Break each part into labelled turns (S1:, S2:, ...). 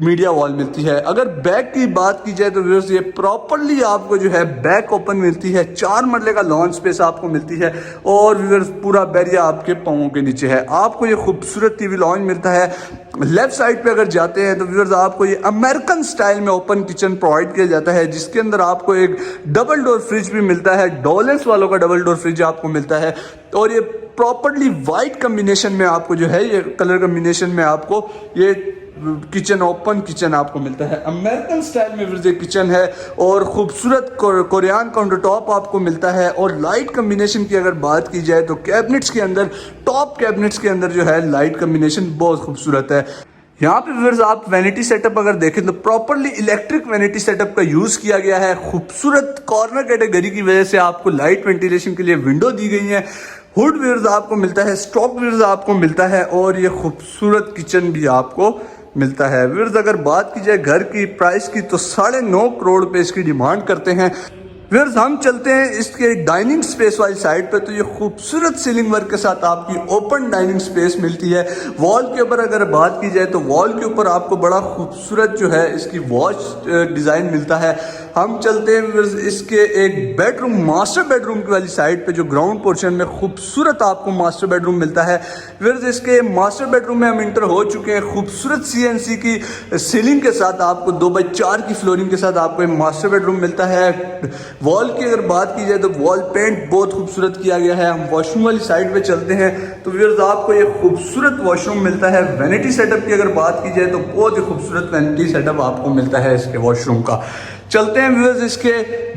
S1: Media wall मिलती है। अगर बैक की बात की जाए तो व्यूअर्स ये प्रॉपरली आपको जो है बैक ओपन मिलती है, 4 मरले का लॉन्च स्पेस आपको मिलती है और व्यूअर्स पूरा बैरिया आपके पाँवों के नीचे है। आपको ये खूबसूरत टीवी लॉन्च मिलता है। लेफ्ट साइड पे अगर जाते हैं तो व्यूअर्स आपको ये अमेरिकन स्टाइल में ओपन किचन प्रोवाइड किया जाता है, जिसके अंदर आपको एक डबल डोर फ्रिज भी मिलता है। डॉलेंस वालों का डबल डोर फ्रिज आपको मिलता है और ये प्रॉपरली वाइट कॉम्बिनेशन में आपको जो है ये कलर कॉम्बिनेशन में आपको ये किचन ओपन किचन आपको मिलता है। अमेरिकन स्टाइल में व्यूअर्स ये किचन है और खूबसूरत कोरियन काउंटर टॉप आपको मिलता है। और लाइट कॉम्बिनेशन की अगर बात की जाए तो कैबिनेट्स के अंदर, टॉप कैबिनेट्स के अंदर जो है लाइट कॉम्बिनेशन बहुत खूबसूरत है। यहाँ पे व्यूअर्स आप वैनिटी सेटअप अगर देखें तो प्रॉपरली इलेक्ट्रिक वैनिटी सेटअप का यूज किया गया है। खूबसूरत कॉर्नर कैटेगरी की वजह से आपको लाइट वेंटिलेशन के लिए विंडो दी गई है। हुड व्यूअर्स आपको मिलता है, स्टॉक व्यूअर्स आपको मिलता है और ये खूबसूरत किचन भी आपको मिलता है। व्यूअर्स अगर बात की जाए घर की प्राइस की तो 9.5 करोड़ रुपए इसकी डिमांड करते हैं। व्यूअर्स हम चलते हैं इसके डाइनिंग स्पेस वाली साइड पे, तो ये खूबसूरत सीलिंग वर्क के साथ आपकी ओपन डाइनिंग स्पेस मिलती है। वॉल के ऊपर अगर बात की जाए तो वॉल के ऊपर आपको बड़ा खूबसूरत जो है इसकी वॉच डिज़ाइन मिलता है। हम चलते हैं व्यूअर्स इसके एक बेडरूम, मास्टर बेडरूम की वाली साइड पे, जो ग्राउंड पोर्शन में खूबसूरत आपको मास्टर बेडरूम मिलता है। व्यूअर्स इसके मास्टर बेडरूम में हम इंटर हो चुके हैं। खूबसूरत CNC की सीलिंग के साथ आपको 2x4 की फ्लोरिंग के साथ आपको मास्टर बेडरूम मिलता है। वॉल की अगर बात की जाए तो वॉल पेंट बहुत खूबसूरत किया गया है। हम वॉशरूम वाली साइड पे चलते हैं तो व्यूअर्स आपको ये खूबसूरत वॉशरूम मिलता है। वैनिटी सेटअप की अगर बात की जाए तो बहुत ही खूबसूरत वैनिटी सेटअप आपको मिलता है इसके वॉशरूम का। चलते हैं व्यूअर्स इसके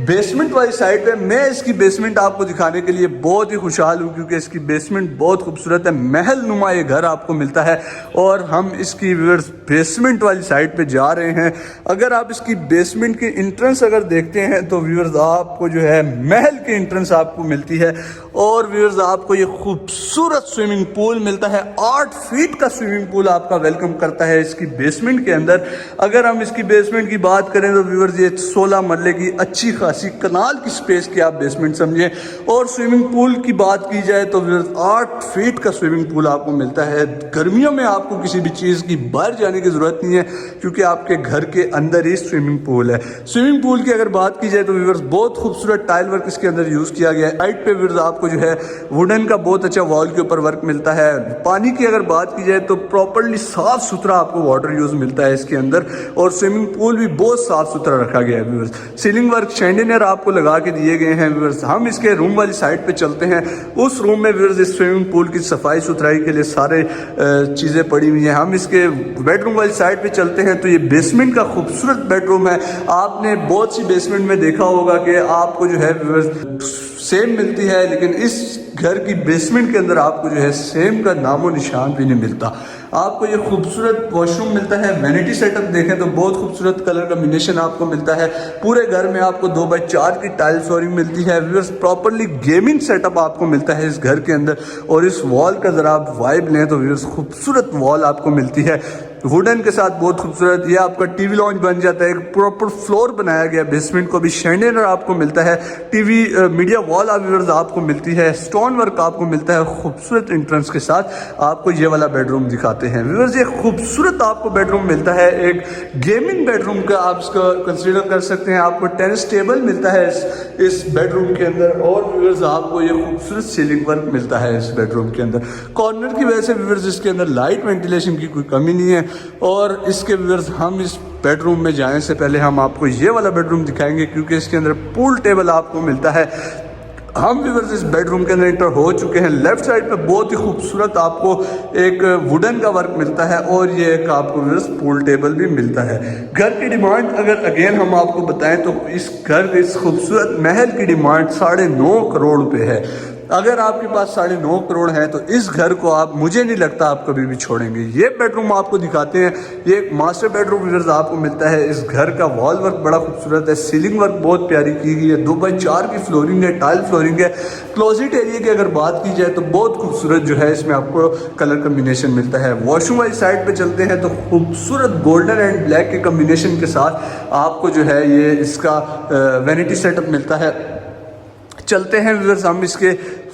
S1: बेसमेंट वाली साइड पे। मैं इसकी बेसमेंट आपको दिखाने के लिए बहुत ही खुशहाल हूँ क्योंकि इसकी बेसमेंट बहुत खूबसूरत है। महल नुमा ये घर आपको मिलता है और हम इसकी व्यूअर्स बेसमेंट वाली साइड पे जा रहे हैं। अगर आप इसकी बेसमेंट की इंट्रेंस अगर देखते हैं तो व्यूअर्स आपको जो है महल की इंट्रेंस आपको मिलती है और व्यूअर्स आपको ये खूबसूरत स्विमिंग पूल मिलता है। 8 फीट का स्विमिंग पूल आपका वेलकम करता है इसकी बेसमेंट के अंदर। अगर हम इसकी बेसमेंट की बात करें तो व्यूअर्स ये 16 मरले की अच्छी खासी कनाल की स्पेस की आप बेसमेंट समझें। और स्विमिंग पूल की बात की जाए तो 8 फीट का स्विमिंग पूल आपको मिलता है। गर्मियों में आपको किसी भी चीज़ की बाहर जाने की ज़रूरत नहीं है क्योंकि आपके घर के अंदर ही स्विमिंग पूल है। स्विमिंग पूल की अगर बात की जाए तो व्यूअर्स बहुत खूबसूरत टाइल वर्क इसके अंदर यूज़ किया गया है। साइड पे व्यूअर्स आपको जो है वुडन का बहुत अच्छा वॉल के ऊपर वर्क मिलता है। पानी की अगर बात की जाए तो प्रॉपरली साफ सुथरा आपको वाटर यूज़ मिलता है इसके अंदर और स्विमिंग पूल भी बहुत साफ सुथरा रखा गया है। व्यूअर्स सीलिंग वर्क शैंडिलियर आपको लगा के दिए गए हैं। व्यूअर्स हम इसके रूम वाली साइड पे चलते हैं। उस रूम में व्यूअर्स इस स्विमिंग पूल की सफाई सुथराई के लिए सारे चीज़ें पड़ी हुई हैं। हम इसके बेडरूम वाली साइड पे चलते हैं तो ये बेसमेंट का खूबसूरत बेडरूम है। आपने बहुत सी बेसमेंट में देखा होगा कि आपको जो है व्यूअर्स सेम मिलती है, लेकिन इस घर की बेसमेंट के अंदर आपको जो है सेम का नामो निशान भी नहीं मिलता। आपको ये खूबसूरत वॉशरूम मिलता है। वैनिटी सेटअप देखें तो बहुत खूबसूरत कलर कॉम्बिनेशन आपको मिलता है। पूरे घर में आपको 2x4 की टाइल फ्लोरिंग मिलती है। व्यूअर्स प्रॉपरली गेमिंग सेटअप आपको मिलता है इस घर के अंदर। और इस वॉल का ज़रा आप वाइब लें तो व्यूअर्स खूबसूरत वॉल आपको मिलती है वुडन के साथ, बहुत खूबसूरत। ये आपका टीवी लॉन्च बन जाता है। एक प्रॉपर फ्लोर बनाया गया। बेसमेंट को भी शैंडिलियर आपको मिलता है। टीवी मीडिया वॉल व्यूअर्स आपको मिलती है। स्टोन वर्क आपको मिलता है खूबसूरत एंट्रेंस के साथ। आपको ये वाला बेडरूम दिखाते हैं व्यूअर्स। ये खूबसूरत आपको बेडरूम मिलता है। एक गेमिंग बेडरूम का आप इसको कंसीडर कर सकते हैं। आपको टेनिस टेबल मिलता है इस बेडरूम के अंदर और व्यूअर्स आपको ये खूबसूरत सीलिंग वर्क मिलता है इस बेडरूम के अंदर। कॉर्नर की वजह से व्यूअर्स इसके अंदर लाइट वेंटिलेशन की कोई कमी नहीं है। और इसके व्यूअर्स हम इस बेडरूम में जाने से पहले हम आपको ये वाला बेडरूम दिखाएंगे क्योंकि इसके अंदर पूल टेबल आपको मिलता है। हम व्यूअर्स इस बेडरूम के अंदर एंटर हो चुके हैं। लेफ्ट साइड पे बहुत ही खूबसूरत आपको एक वुडन का वर्क मिलता है और ये एक आपको व्यूअर्स पूल टेबल भी मिलता है। घर की डिमांड अगर अगेन हम आपको बताएं तो इस खूबसूरत महल की डिमांड 9.5 करोड़ रुपए है। अगर आपके पास 9.5 करोड़ है तो इस घर को आप, मुझे नहीं लगता आप कभी भी छोड़ेंगे। ये बेडरूम आपको दिखाते हैं। ये एक मास्टर बेडरूम व्यूअर्स आपको मिलता है। इस घर का वॉल वर्क बड़ा खूबसूरत है। सीलिंग वर्क बहुत प्यारी की गई है। 2x4 की फ्लोरिंग है, टाइल फ्लोरिंग है। क्लोजेट एरिया की अगर बात की जाए तो बहुत खूबसूरत जो है इसमें आपको कलर कम्बिनेशन मिलता है। वॉशरूम वाली साइड पे चलते हैं तो खूबसूरत गोल्डन एंड ब्लैक के कम्बिनेशन के साथ आपको जो है ये इसका वैनिटी सेटअप मिलता है। चलते हैं व्यूअर्स हम इसके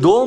S1: 2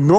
S1: 9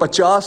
S1: 50